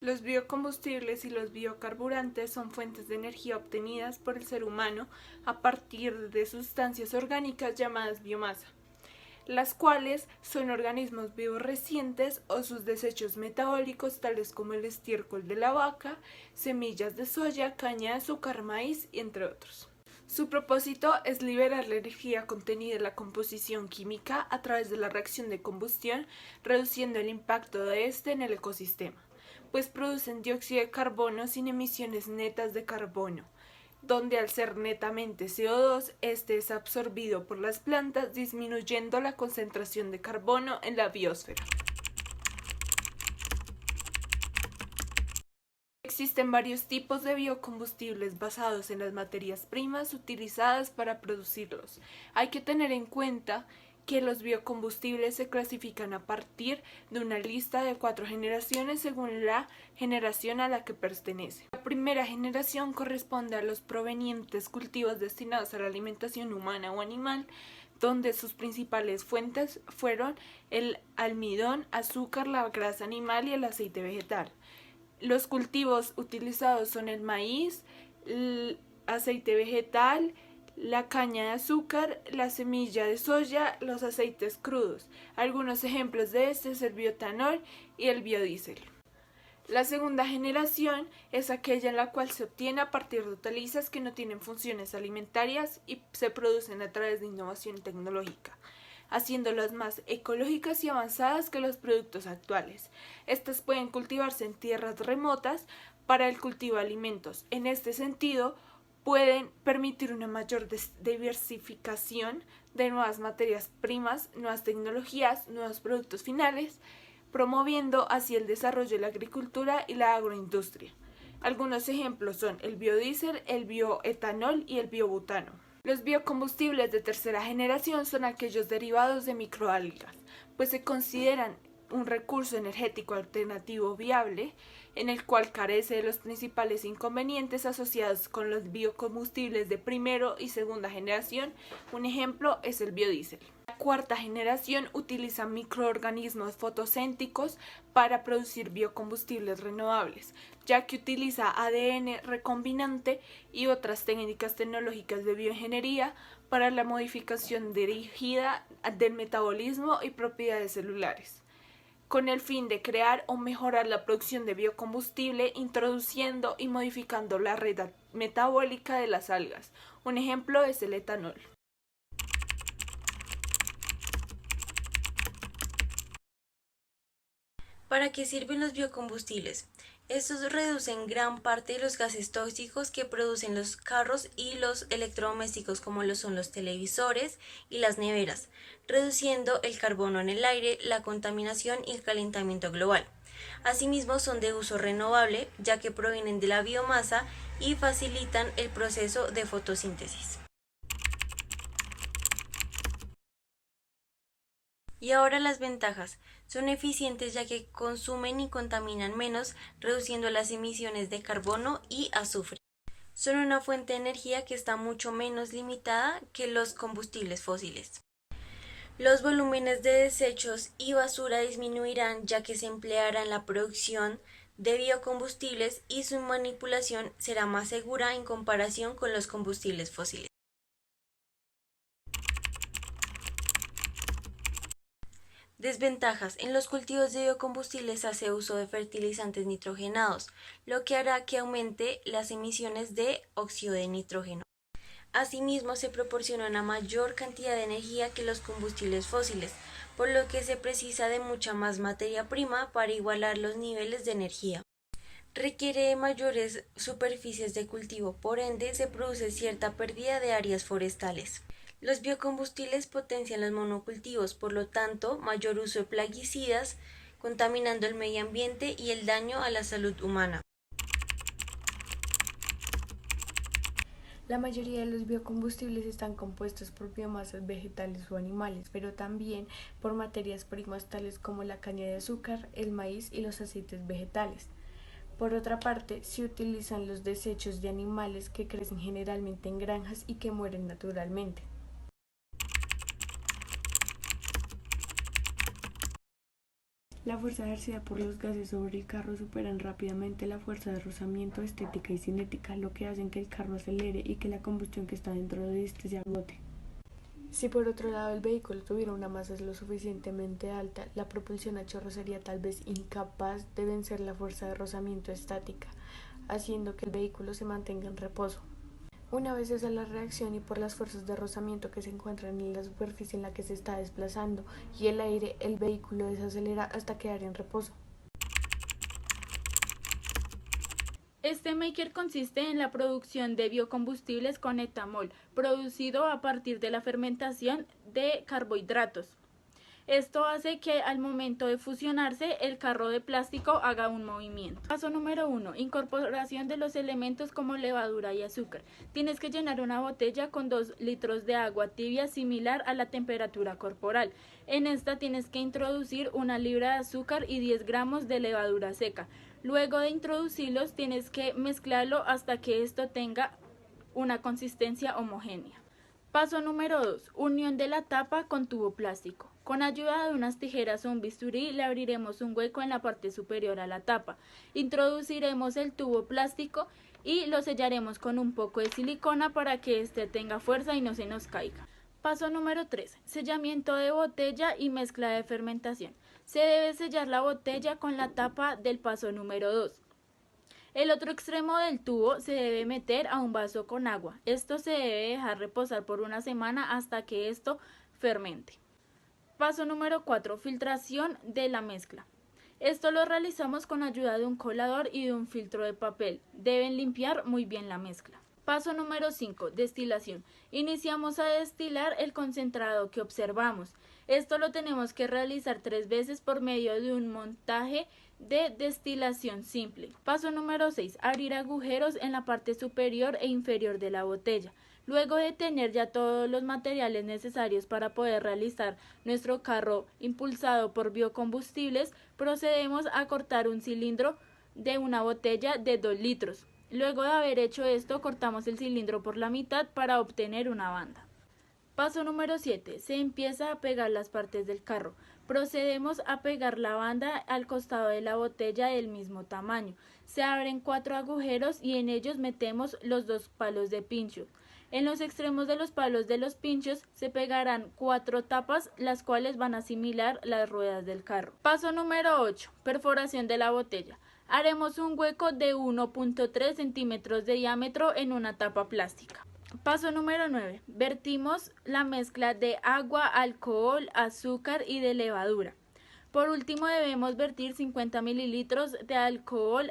Los biocombustibles y los biocarburantes son fuentes de energía obtenidas por el ser humano a partir de sustancias orgánicas llamadas biomasa, las cuales son organismos vivos recientes o sus desechos metabólicos tales como el estiércol de la vaca, semillas de soya, caña de azúcar, maíz, entre otros. Su propósito es liberar la energía contenida en la composición química a través de la reacción de combustión, reduciendo el impacto de este en el ecosistema, pues producen dióxido de carbono sin emisiones netas de carbono, donde al ser netamente CO2, este es absorbido por las plantas, disminuyendo la concentración de carbono en la biosfera. Existen varios tipos de biocombustibles basados en las materias primas utilizadas para producirlos. Hay que tener en cuenta que los biocombustibles se clasifican a partir de una lista de 4 generaciones según la generación a la que pertenece. La primera generación corresponde a los provenientes cultivos destinados a la alimentación humana o animal, donde sus principales fuentes fueron el almidón, azúcar, la grasa animal y el aceite vegetal. Los cultivos utilizados son el maíz, el aceite vegetal, la caña de azúcar, la semilla de soya, los aceites crudos. Algunos ejemplos de este es el bioetanol y el biodiesel. La segunda generación es aquella en la cual se obtiene a partir de hortalizas que no tienen funciones alimentarias y se producen a través de innovación tecnológica, haciéndolas más ecológicas y avanzadas que los productos actuales. Estas pueden cultivarse en tierras remotas para el cultivo de alimentos. En este sentido, pueden permitir una mayor diversificación de nuevas materias primas, nuevas tecnologías, nuevos productos finales, promoviendo así el desarrollo de la agricultura y la agroindustria. Algunos ejemplos son el biodiesel, el bioetanol y el biobutano. Los biocombustibles de tercera generación son aquellos derivados de microalgas, pues se consideran un recurso energético alternativo viable, en el cual carece de los principales inconvenientes asociados con los biocombustibles de primera y segunda generación. Un ejemplo es el biodiesel. La cuarta generación utiliza microorganismos fotocéntricos para producir biocombustibles renovables, ya que utiliza ADN recombinante y otras técnicas tecnológicas de bioingeniería para la modificación dirigida del metabolismo y propiedades celulares, con el fin de crear o mejorar la producción de biocombustible, introduciendo y modificando la red metabólica de las algas. Un ejemplo es el etanol. ¿Para qué sirven los biocombustibles? Estos reducen gran parte de los gases tóxicos que producen los carros y los electrodomésticos como lo son los televisores y las neveras, reduciendo el carbono en el aire, la contaminación y el calentamiento global. Asimismo, son de uso renovable ya que provienen de la biomasa y facilitan el proceso de fotosíntesis. Y ahora las ventajas. Son eficientes ya que consumen y contaminan menos, reduciendo las emisiones de carbono y azufre. Son una fuente de energía que está mucho menos limitada que los combustibles fósiles. Los volúmenes de desechos y basura disminuirán ya que se empleará en la producción de biocombustibles y su manipulación será más segura en comparación con los combustibles fósiles. Desventajas. En los cultivos de biocombustibles se hace uso de fertilizantes nitrogenados, lo que hará que aumente las emisiones de óxido de nitrógeno. Asimismo, se proporciona una mayor cantidad de energía que los combustibles fósiles, por lo que se precisa de mucha más materia prima para igualar los niveles de energía. Requiere de mayores superficies de cultivo, por ende se produce cierta pérdida de áreas forestales. Los biocombustibles potencian los monocultivos, por lo tanto, mayor uso de plaguicidas, contaminando el medio ambiente y el daño a la salud humana. La mayoría de los biocombustibles están compuestos por biomasas vegetales o animales, pero también por materias primas tales como la caña de azúcar, el maíz y los aceites vegetales. Por otra parte, se utilizan los desechos de animales que crecen generalmente en granjas y que mueren naturalmente. La fuerza ejercida por los gases sobre el carro superan rápidamente la fuerza de rozamiento estética y cinética, lo que hace que el carro acelere y que la combustión que está dentro de este se agote. Si por otro lado el vehículo tuviera una masa lo suficientemente alta, la propulsión a chorro sería tal vez incapaz de vencer la fuerza de rozamiento estática, haciendo que el vehículo se mantenga en reposo. Una vez cesa la reacción y por las fuerzas de rozamiento que se encuentran en la superficie en la que se está desplazando y el aire, el vehículo desacelera hasta quedar en reposo. Este maker consiste en la producción de biocombustibles con etanol, producido a partir de la fermentación de carbohidratos. Esto hace que al momento de fusionarse el carro de plástico haga un movimiento. Paso número 1. Incorporación de los elementos como levadura y azúcar. Tienes que llenar una botella con 2 litros de agua tibia similar a la temperatura corporal. En esta tienes que introducir 1 libra de azúcar y 10 gramos de levadura seca. Luego de introducirlos tienes que mezclarlo hasta que esto tenga una consistencia homogénea. Paso número 2. Unión de la tapa con tubo plástico. Con ayuda de unas tijeras o un bisturí le abriremos un hueco en la parte superior a la tapa. Introduciremos el tubo plástico y lo sellaremos con un poco de silicona para que éste tenga fuerza y no se nos caiga. Paso número 3. Sellamiento de botella y mezcla de fermentación. Se debe sellar la botella con la tapa del paso número 2. El otro extremo del tubo se debe meter a un vaso con agua. Esto se debe dejar reposar por 1 semana hasta que esto fermente. Paso número 4. Filtración de la mezcla. Esto lo realizamos con ayuda de un colador y de un filtro de papel. Deben limpiar muy bien la mezcla. Paso número 5. Destilación. Iniciamos a destilar el concentrado que observamos. Esto lo tenemos que realizar 3 veces por medio de un montaje de destilación simple. Paso número 6. Abrir agujeros en la parte superior e inferior de la botella. Luego de tener ya todos los materiales necesarios para poder realizar nuestro carro impulsado por biocombustibles, procedemos a cortar un cilindro de una botella de 2 litros. Luego de haber hecho esto, cortamos el cilindro por la mitad para obtener una banda. Paso número 7. Se empieza a pegar las partes del carro. Procedemos a pegar la banda al costado de la botella del mismo tamaño. Se abren 4 agujeros y en ellos metemos los 2 palos de pincho. En los extremos de los palos de los pinchos se pegarán 4 tapas, las cuales van a asimilar las ruedas del carro. Paso número 8. Perforación de la botella. Haremos un hueco de 1.3 centímetros de diámetro en una tapa plástica. Paso número 9. Vertimos la mezcla de agua, alcohol, azúcar y de levadura. Por último debemos vertir 50 mililitros de alcohol.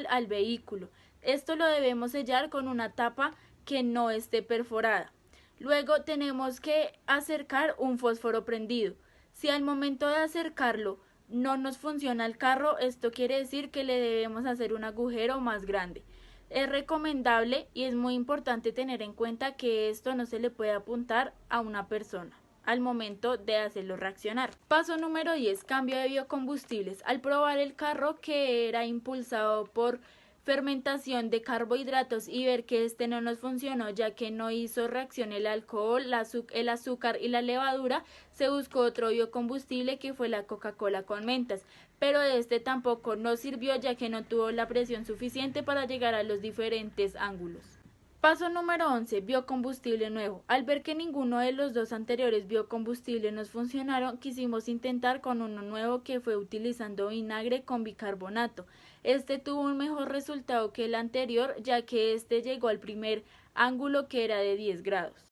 Al vehículo. Esto lo debemos sellar con una tapa que no esté perforada. Luego tenemos que acercar un fósforo prendido. Si al momento de acercarlo no nos funciona el carro, esto quiere decir que le debemos hacer un agujero más grande. Es recomendable y es muy importante tener en cuenta que esto no se le puede apuntar a una persona al momento de hacerlo reaccionar. Paso número 10. Cambio de biocombustibles. Al probar el carro que era impulsado por fermentación de carbohidratos y ver que este no nos funcionó ya que no hizo reacción el alcohol, el azúcar y la levadura, se buscó otro biocombustible que fue la Coca-Cola con mentas, pero este tampoco nos sirvió ya que no tuvo la presión suficiente para llegar a los diferentes ángulos. Paso número 11. Biocombustible nuevo. Al ver que ninguno de los 2 anteriores biocombustibles nos funcionaron, quisimos intentar con uno nuevo que fue utilizando vinagre con bicarbonato. Este tuvo un mejor resultado que el anterior, ya que este llegó al primer ángulo que era de 10 grados.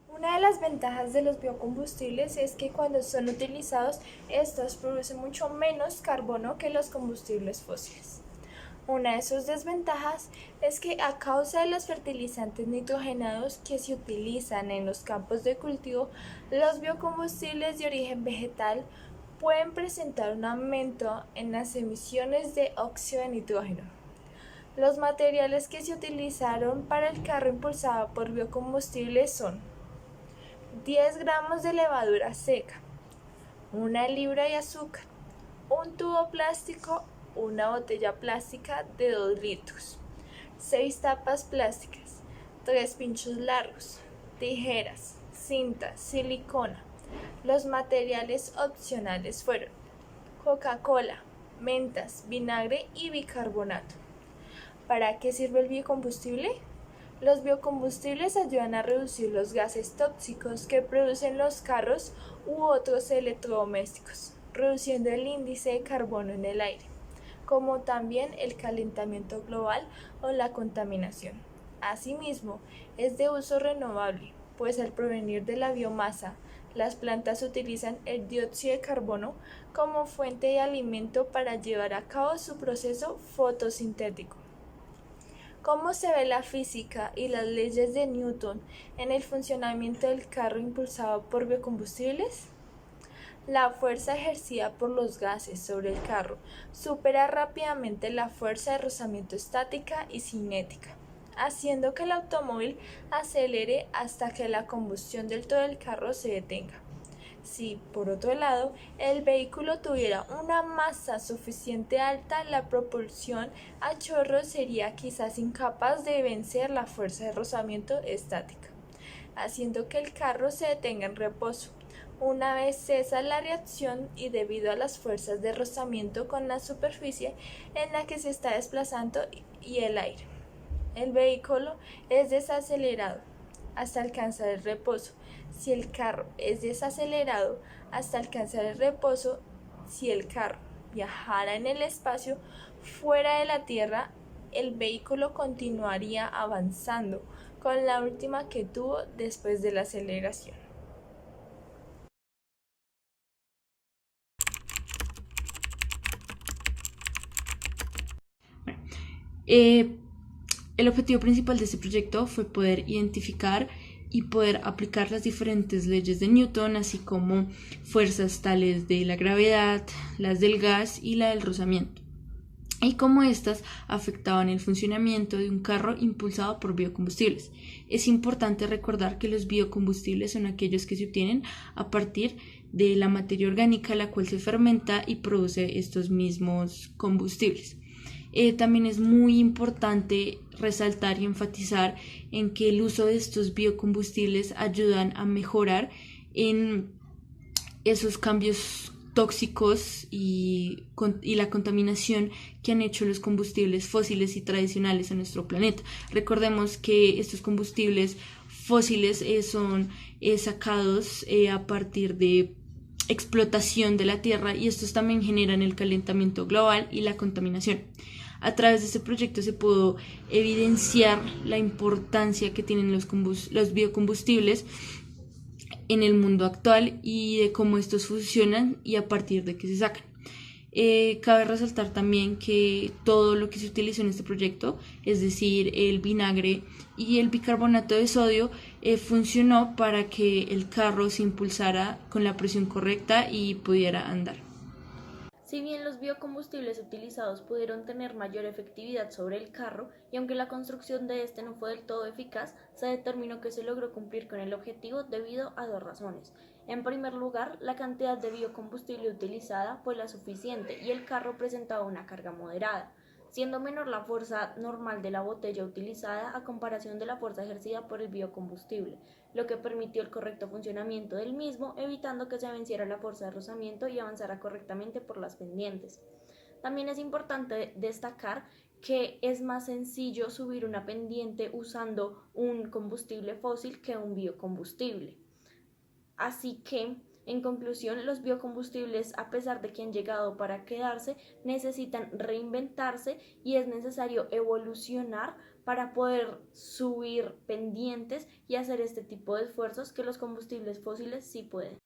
Una de las ventajas de los biocombustibles es que cuando son utilizados, estos producen mucho menos carbono que los combustibles fósiles. Una de sus desventajas es que a causa de los fertilizantes nitrogenados que se utilizan en los campos de cultivo, los biocombustibles de origen vegetal pueden presentar un aumento en las emisiones de óxido de nitrógeno. Los materiales que se utilizaron para el carro impulsado por biocombustibles son 10 gramos de levadura seca, 1 libra de azúcar, un tubo plástico, una botella plástica de 2 litros, 6 tapas plásticas, 3 pinchos largos, tijeras, cinta, silicona, Los materiales opcionales fueron Coca-Cola, mentas, vinagre y bicarbonato. ¿Para qué sirve el biocombustible? Los biocombustibles ayudan a reducir los gases tóxicos que producen los carros u otros electrodomésticos, reduciendo el índice de carbono en el aire, como también el calentamiento global o la contaminación. Asimismo, es de uso renovable, pues al provenir de la biomasa, las plantas utilizan el dióxido de carbono como fuente de alimento para llevar a cabo su proceso fotosintético. ¿Cómo se ve la física y las leyes de Newton en el funcionamiento del carro impulsado por biocombustibles? La fuerza ejercida por los gases sobre el carro supera rápidamente la fuerza de rozamiento estática y cinética, haciendo que el automóvil acelere hasta que la combustión del todo el carro se detenga. Si, por otro lado, el vehículo tuviera una masa suficiente alta, la propulsión a chorro sería quizás incapaz de vencer la fuerza de rozamiento estática, haciendo que el carro se detenga en reposo. Una vez cesa la reacción y debido a las fuerzas de rozamiento con la superficie en la que se está desplazando y el aire, el vehículo es desacelerado hasta alcanzar el reposo. Si el carro es desacelerado hasta alcanzar el reposo, si el carro viajara en el espacio fuera de la Tierra, el vehículo continuaría avanzando con la última que tuvo después de la aceleración. El objetivo principal de este proyecto fue poder identificar y poder aplicar las diferentes leyes de Newton, así como fuerzas tales de la gravedad, las del gas y la del rozamiento, y cómo éstas afectaban el funcionamiento de un carro impulsado por biocombustibles. Es importante recordar que los biocombustibles son aquellos que se obtienen a partir de la materia orgánica, la cual se fermenta y produce estos mismos combustibles. También es muy importante resaltar y enfatizar en que el uso de estos biocombustibles ayudan a mejorar en esos cambios tóxicos y la contaminación que han hecho los combustibles fósiles y tradicionales en nuestro planeta. Recordemos que estos combustibles fósiles son sacados a partir de explotación de la tierra, y estos también generan el calentamiento global y la contaminación. A través de este proyecto se pudo evidenciar la importancia que tienen los biocombustibles en el mundo actual y de cómo estos funcionan y a partir de qué se sacan. Cabe resaltar también que todo lo que se utilizó en este proyecto, es decir, el vinagre y el bicarbonato de sodio, funcionó para que el carro se impulsara con la presión correcta y pudiera andar. Si bien los biocombustibles utilizados pudieron tener mayor efectividad sobre el carro, y aunque la construcción de este no fue del todo eficaz, se determinó que se logró cumplir con el objetivo debido a dos razones. En primer lugar, la cantidad de biocombustible utilizada fue la suficiente y el carro presentaba una carga moderada, siendo menor la fuerza normal de la botella utilizada a comparación de la fuerza ejercida por el biocombustible, lo que permitió el correcto funcionamiento del mismo, evitando que se venciera la fuerza de rozamiento y avanzara correctamente por las pendientes. También es importante destacar que es más sencillo subir una pendiente usando un combustible fósil que un biocombustible. Así que, en conclusión, los biocombustibles, a pesar de que han llegado para quedarse, necesitan reinventarse y es necesario evolucionar para poder subir pendientes y hacer este tipo de esfuerzos que los combustibles fósiles sí pueden.